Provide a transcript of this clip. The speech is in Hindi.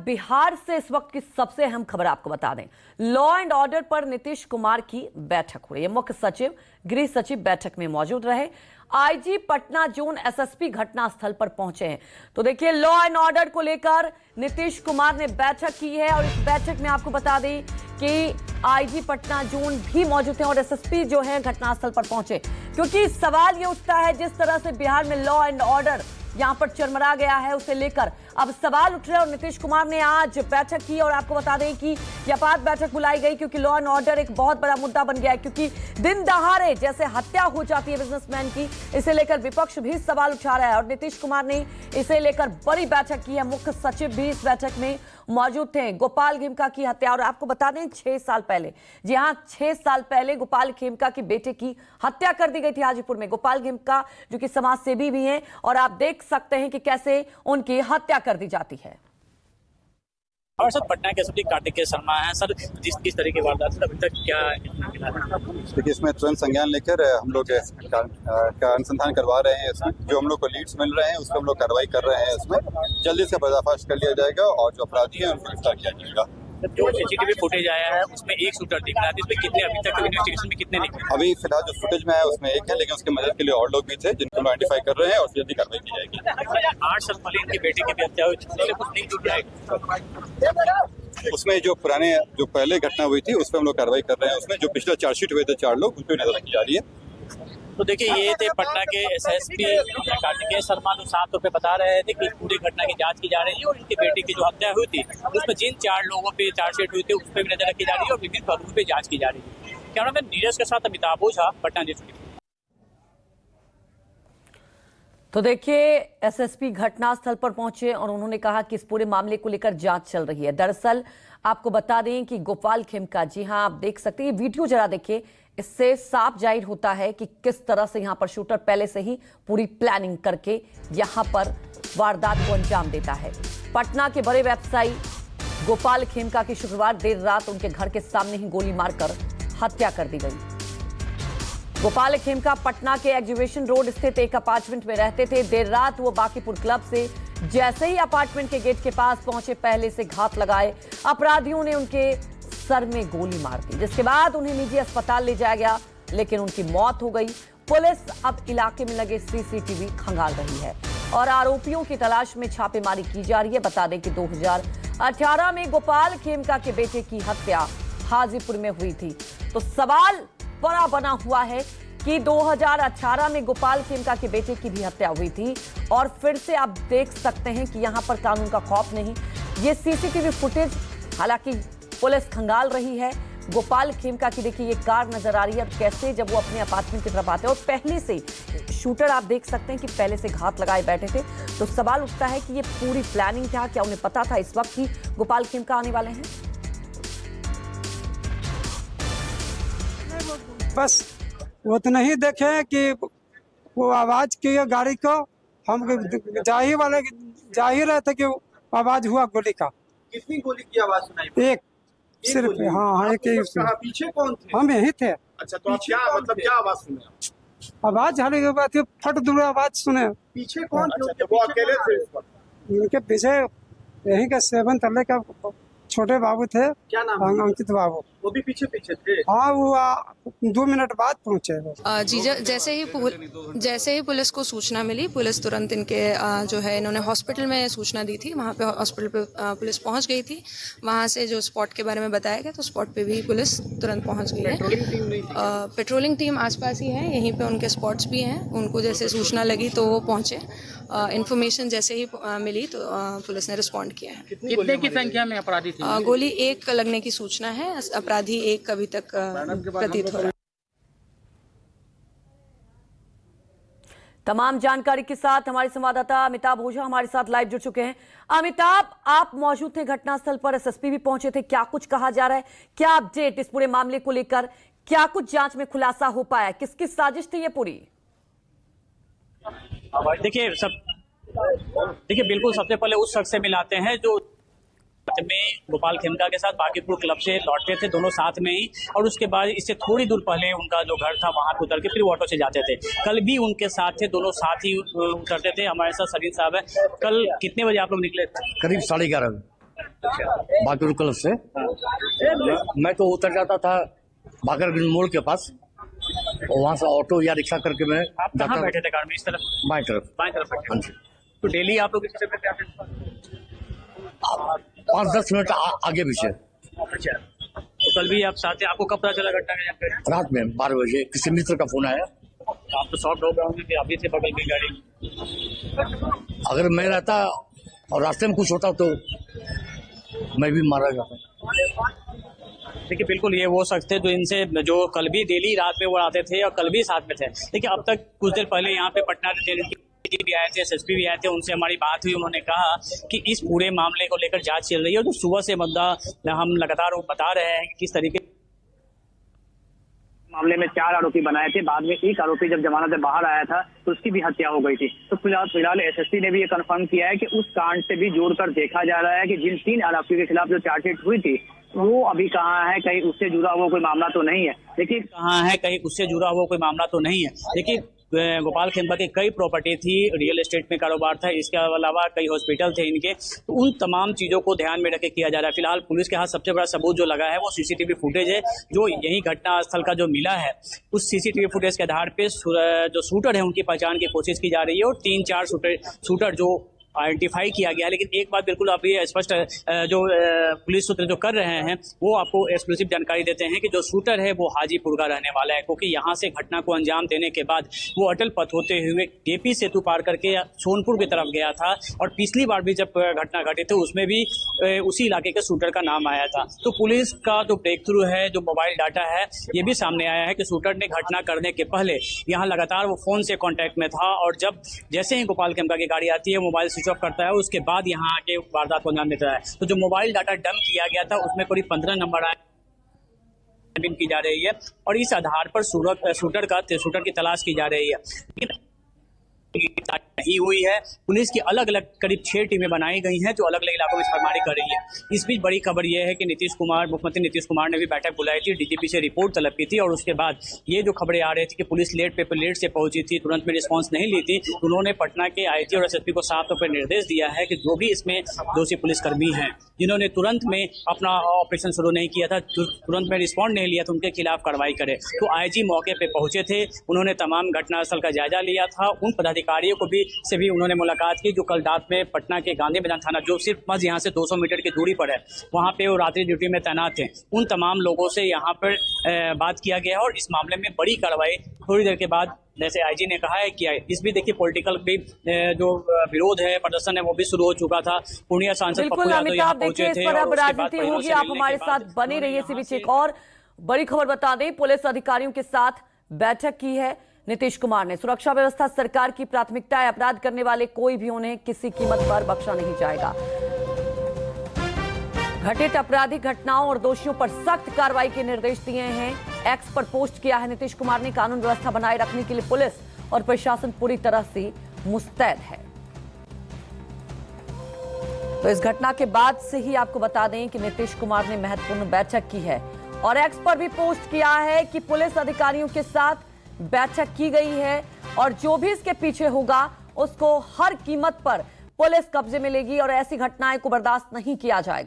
बिहार से इस वक्त की सबसे अहम खबर आपको बता दें। लॉ एंड ऑर्डर पर नीतीश कुमार की बैठक हो रही है। मुख्य सचिव, गृह सचिव बैठक में मौजूद रहे। आईजी पटना जोन एसएसपी घटनास्थल पर पहुंचे हैं। तो देखिए, लॉ एंड ऑर्डर को लेकर नीतीश कुमार ने बैठक की है और इस बैठक में आपको बता दें कि आईजी पटना जोन भी मौजूद हैं और एसएसपी जो है घटनास्थल पर पहुंचे, क्योंकि सवाल ये उठता है जिस तरह से बिहार में लॉ एंड ऑर्डर यहां पर चरमरा गया है, उसे लेकर अब सवाल उठ रहे हैं। और नीतीश कुमार ने आज बैठक की और आपको बता दें कि यह आपात बैठक बुलाई गई क्योंकि लॉ एंड ऑर्डर एक बहुत बड़ा मुद्दा बन गया है, क्योंकि दिन दहाड़े जैसे हत्या हो जाती है बिजनेसमैन की, इसे लेकर विपक्ष भी सवाल उठा रहा है और नीतीश कुमार ने इसे लेकर बड़ी बैठक की है। मुख्य सचिव भी इस बैठक में मौजूद थे। गोपाल खेमका की हत्या, और आपको बता दें 6 साल पहले, जी हां, 6 साल पहले गोपाल खेमका के बेटे की हत्या कर दी गई थी हाजीपुर में। गोपाल खेमका जो कि समाज सेवी भी हैं और आप देख सकते हैं कि कैसे उनकी हत्या कर दी जाती है। और सर, पटना के एसपी कार्तिकेय शर्मा हैं सर, किस तरह की वारदात है अभी तक क्या मिला है? देखिए, इसमें तुरंत संज्ञान लेकर हम लोग का अनुसंधान करवा रहे हैं। इसमें जो हम लोग को लीड्स मिल रहे हैं उस पर हम लोग कार्रवाई कर रहे हैं। इसमें जल्दी से पर्दाफाश कर लिया जाएगा और जो अपराधी हैं उनको गिरफ्तार किया जाएगा। जो सीसीटीवी फुटेज आया है उसमें एक शूटर दिख रहा है, इसमें कितने अभी तक इन्वेस्टिगेशन में कितने निकले? अभी फिलहाल जो फुटेज में है उसमें एक है, लेकिन उसकी मदद के लिए और लोग भी थे जिनको हम आइडेंटिफाई कर रहे हैं और जल्दी कार्रवाई की जाएगी। 8 साल पहले इनके बेटे की भी हत्या हुई थी, उससे कुछ नहीं जुड़ रहा है। उसमें जो पहले घटना हुई थी उस पर हम लोग कार्रवाई कर रहे हैं। उसमें जो पिछले चार्जशीट हुए थे 4 लोग, उन पर नजर रखी जा रही है। तो देखिए, ये थे पटना के एसएसपी कार्तिकेय शर्मा, जो साफ तौर पे बता रहे थे कि पूरी घटना की जांच की जा रही है और इनके बेटे की जो हत्या हुई थी उसमें जिन 4 लोगों पे चार्जशीट हुई थी उस पर भी नजर रखी जा रही है और विभिन्न पहलुओं पे जांच की जा रही है। कैमरामैन नीरज के साथ अमिताभ ओझा, पटना न्यूज़। तो देखिए, एसएसपी घटनास्थल पर पहुंचे और उन्होंने कहा कि इस पूरे मामले को लेकर जांच चल रही है। दरअसल आपको बता दें कि गोपाल खेमका, जी हां, आप देख सकते हैं, ये वीडियो जरा देखिए, इससे साफ जाहिर होता है कि किस तरह से यहां पर शूटर पहले से ही पूरी प्लानिंग करके यहां पर वारदात को अंजाम देता है। पटना के बड़े व्यवसायी गोपाल खेमका की शुक्रवार देर रात उनके घर के सामने ही गोली मारकर हत्या कर दी गई। गोपाल खेमका पटना के एग्जीबिशन रोड स्थित एक अपार्टमेंट में रहते थे। देर रात वो बांकीपुर क्लब से जैसे ही अपार्टमेंट के गेट के पास पहुंचे, पहले से घात लगाए अपराधियों ने उनके सर में गोली मार दी, जिसके बाद उन्हें निजी अस्पताल ले जाया गया, लेकिन उनकी मौत हो गई। पुलिस अब इलाके में लगे सीसीटीवी खंगाल रही है और आरोपियों की तलाश में छापेमारी की जा रही है। बता दें कि 2018 में गोपाल खेमका के बेटे की हत्या हाजीपुर में हुई थी। तो सवाल बड़ा बना हुआ है कि 2018 में गोपाल खेमका के बेटे की भी हत्या हुई थी और फिर से आप देख सकते हैं कि यहां पर कानून का खौफ नहीं। ये सीसीटीवी फुटेज हालांकि पुलिस खंगाल रही है। गोपाल खेमका की देखिए ये कार नजर आ रही है, अब कैसे जब वो अपने अपार्टमेंट की तरफ आते हैं और पहले से शूटर आप देख सकते हैं कि पहले से घात लगाए बैठे थे। तो सवाल उठता है कि ये पूरी प्लानिंग था, क्या उन्हें पता था इस वक्त ही गोपाल खेमका आने वाले हैं? बस उतना ही देखे कि वो आवाज की गाड़ी को, हम जा ही रहे थे कि आवाज हुआ गोली का। कितनी गोली की आवाज सुनाई? एक सिर्फ, हाँ, एक ही। पीछे कौन थे? हम यही थे। अच्छा, तो आप क्या आवाज सुने? आवाज हाल के बाद फट दूर आवाज सुने। पीछे कौन थे? अच्छा, वो अकेले थे? उनके पीछे यही का 7 तल्ले का छोटे बाबू थे। क्या नाम? अंकित बाबू। वो भी पीछे थे? हाँ, वो 2 मिनट बाद पहुंचे। जी, जैसे ही पुलिस को सूचना मिली, पुलिस तुरंत इनके जो है, इन्होंने हॉस्पिटल में सूचना दी थी, वहाँ पे हॉस्पिटल पे पुलिस पहुँच गई थी। वहाँ से जो स्पॉट के बारे में बताया गया, तो स्पॉट पे भी पुलिस तुरंत पहुँच गई है। पेट्रोलिंग टीम आसपास ही है, यहीं पे उनके स्पॉट्स भी हैं। उनको जैसे सूचना लगी तो वो पहुँचे। इन्फॉर्मेशन जैसे ही मिली तो पुलिस ने रिस्पॉन्ड किया है। कितने की संख्या में अपराधी थे? गोली 1 लगने की सूचना है, अपराधी 1 अभी तक प्रतीत हो रहा है। तमाम जानकारी के साथ हमारे संवाददाता अमिताभ ओझा हमारे साथ लाइव जुड़ चुके हैं। अमिताभ, आप मौजूद थे घटनास्थल पर, एसएसपी भी पहुंचे थे, क्या कुछ कहा जा रहा है, क्या अपडेट इस पूरे मामले को लेकर, क्या कुछ जांच में खुलासा हो पाया, किसकी साजिश थी ये पूरी? देखिए बिल्कुल, सबसे पहले उस शख्स से मिलाते हैं जो में गोपाल खेमका के साथ बांकीपुर क्लब से लौटते थे, दोनों साथ में ही, और उसके बाद इससे थोड़ी दूर पहले उनका जो घर था वहां पे उतर के फिर वो ऑटो से जाते थे। कल भी उनके साथ थे, दोनों साथ ही उतरते थे। हमारे साथ सलीम साहब है। कल कितने बजे आप लोग निकले थे? करीब 11:30 बहादुर क्लब से। मैं तो उतर जाता था बागरगंज मोड़ के पास और वहाँ से ऑटो या रिक्शा करके मैं आप कहाँ बैठे थे कार में? इस तरफ बाएं तरफ। बाएं तरफ बैठे हाँ थे। जी। तो डेली आप लोग इस तरफ से आते थे? 5-10 मिनट आगे पीछे। अच्छा, तो कल भी आप साथ थे, आपको कब पता चला घटना का? यहाँ पे रात में 12 बजे किसी मित्र का फोन आया। आप तो शॉक हो गए होंगे कि अभी से बगल में गाड़ी। अगर मैं रहता और रास्ते में कुछ होता तो मैं भी मारा जाता। देखिए, बिल्कुल ये वो शख्स थे जो इनसे जो कल भी डेली रात में वो आते थे और कल भी साथ में थे। देखिए, अब तक कुछ देर पहले यहाँ पे पटना भी आए थे, एसएसपी भी आए थे, उनसे हमारी बात हुई। उन्होंने कहा कि इस पूरे मामले को लेकर जांच चल रही है और जो सुबह से मतलब हम लगातार वो बता रहे हैं कि किस तरीके मामले में 4 आरोपी बनाए थे। बाद में एक आरोपी जब जमानत से बाहर आया था तो उसकी भी हत्या हो गई थी। तो फिलहाल एसएसपी ने भी ये कंफर्म किया है कि उस कांड से भी जोड़कर देखा जा रहा है कि जिन 3 आरोपियों के खिलाफ जो चार्जशीट हुई थी वो अभी कहाँ है, कहीं उससे जुड़ा हुआ कोई मामला तो नहीं है। देखिए, कहाँ है, कहीं उससे जुड़ा हुआ कोई मामला तो नहीं है। देखिए, गोपाल खेमका की कई प्रॉपर्टी थी, रियल एस्टेट में कारोबार था, इसके अलावा कई हॉस्पिटल थे इनके। तो उन तमाम चीजों को ध्यान में रखे किया जा रहा है। फिलहाल पुलिस के हाथ सबसे बड़ा सबूत जो लगा है वो सीसीटीवी फुटेज है, जो यही घटना स्थल का जो मिला है। उस सीसीटीवी फुटेज के आधार पे जो शूटर है उनकी पहचान की कोशिश की जा रही है और 3-4 शूटर जो आइडेंटिफाई किया गया। लेकिन एक बात बिल्कुल आप ये स्पष्ट जो पुलिस सूत्र जो कर रहे हैं वो आपको एक्सक्लूसिव जानकारी देते हैं कि जो शूटर है वो हाजीपुर का रहने वाला है, क्योंकि यहाँ से घटना को अंजाम देने के बाद वो अटल पथ होते हुए केपी सेतु पार करके सोनपुर की तरफ गया था। और पिछली बार भी जब घटना घटी थी उसमें भी उसी इलाके के शूटर का नाम आया था। तो पुलिस का जो ब्रेक थ्रू है, जो मोबाइल डाटा है, ये भी सामने आया है कि शूटर ने घटना करने के पहले यहाँ लगातार वो फोन से कॉन्टैक्ट में था और जब जैसे ही गोपाल खेमका की गाड़ी आती है मोबाइल स्विच ऑफ करता है, उसके बाद यहाँ आके वारदात को अंजाम देता है। तो जो मोबाइल डाटा डंप किया गया था उसमें करीब 15 नंबर आए की जा रही है और इस आधार पर शूटर की तलाश की जा रही है। नहीं हुई है। पुलिस की अलग अलग करीब 6 टीमें बनाई गई हैं जो अलग अलग इलाकों में छापेमारी कर रही है। इस बीच बड़ी खबर यह है कि मुख्यमंत्री नीतीश कुमार ने भी बैठक बुलाई थी, डीजीपी से रिपोर्ट तलब की थी और उसके बाद ये जो खबरें आ रही थी कि पुलिस लेट से पहुंची थी, तुरंत में रिस्पांस नहीं ली थी, उन्होंने पटना के आईजी और एसएसपी को साफ तौर पर निर्देश दिया है कि जो भी इसमें दोषी पुलिसकर्मी हैं जिन्होंने तुरंत में अपना ऑपरेशन शुरू नहीं किया था, तुरंत में रिस्पॉन्ड नहीं लिया था, उनके खिलाफ कार्रवाई करे। तो आईजी मौके पे पहुंचे थे, उन्होंने तमाम घटनास्थल का जायजा लिया था। उन पदाधिकारियों को से भी उन्होंने मुलाकात की जो कल रात में पटना के गांधी मैदान थाना, जो सिर्फ बस यहाँ से 200 मीटर की दूरी पर है, वहाँ पे वो रात्रि ड्यूटी में तैनात थे। उन तमाम लोगों से यहाँ पर बात किया गया और इस मामले में बड़ी कार्रवाई थोड़ी देर के बाद जैसे आईजी ने कहा है किया है। इस भी देखिए पॉलिटिकल भी जो विरोध है, प्रदर्शन है, वो भी शुरू हो चुका था। पूर्णिया सांसद पप्पू यादव यहाँ पहुंचे थे। अब राजनीति होगी, आप हमारे साथ बने रहिए। इसी बीच एक और बड़ी खबर बता दें, पुलिस अधिकारियों के साथ बैठक की है नीतीश कुमार ने। सुरक्षा व्यवस्था सरकार की प्राथमिकता है, अपराध करने वाले कोई भी उन्हें किसी कीमत पर बख्शा नहीं जाएगा। घटित आपराधिक घटनाओं और दोषियों पर सख्त कार्रवाई के निर्देश दिए हैं। एक्स पर पोस्ट किया है नीतीश कुमार ने। कानून व्यवस्था बनाए रखने के लिए पुलिस और प्रशासन पूरी तरह से मुस्तैद है। तो इस घटना के बाद से ही आपको बता दें कि नीतीश कुमार ने महत्वपूर्ण बैठक की है और एक्स पर भी पोस्ट किया है कि पुलिस अधिकारियों के साथ बैठक की गई है और जो भी इसके पीछे होगा उसको हर कीमत पर पुलिस कब्जे में लेगी और ऐसी घटनाएं को बर्दाश्त नहीं किया जाएगा।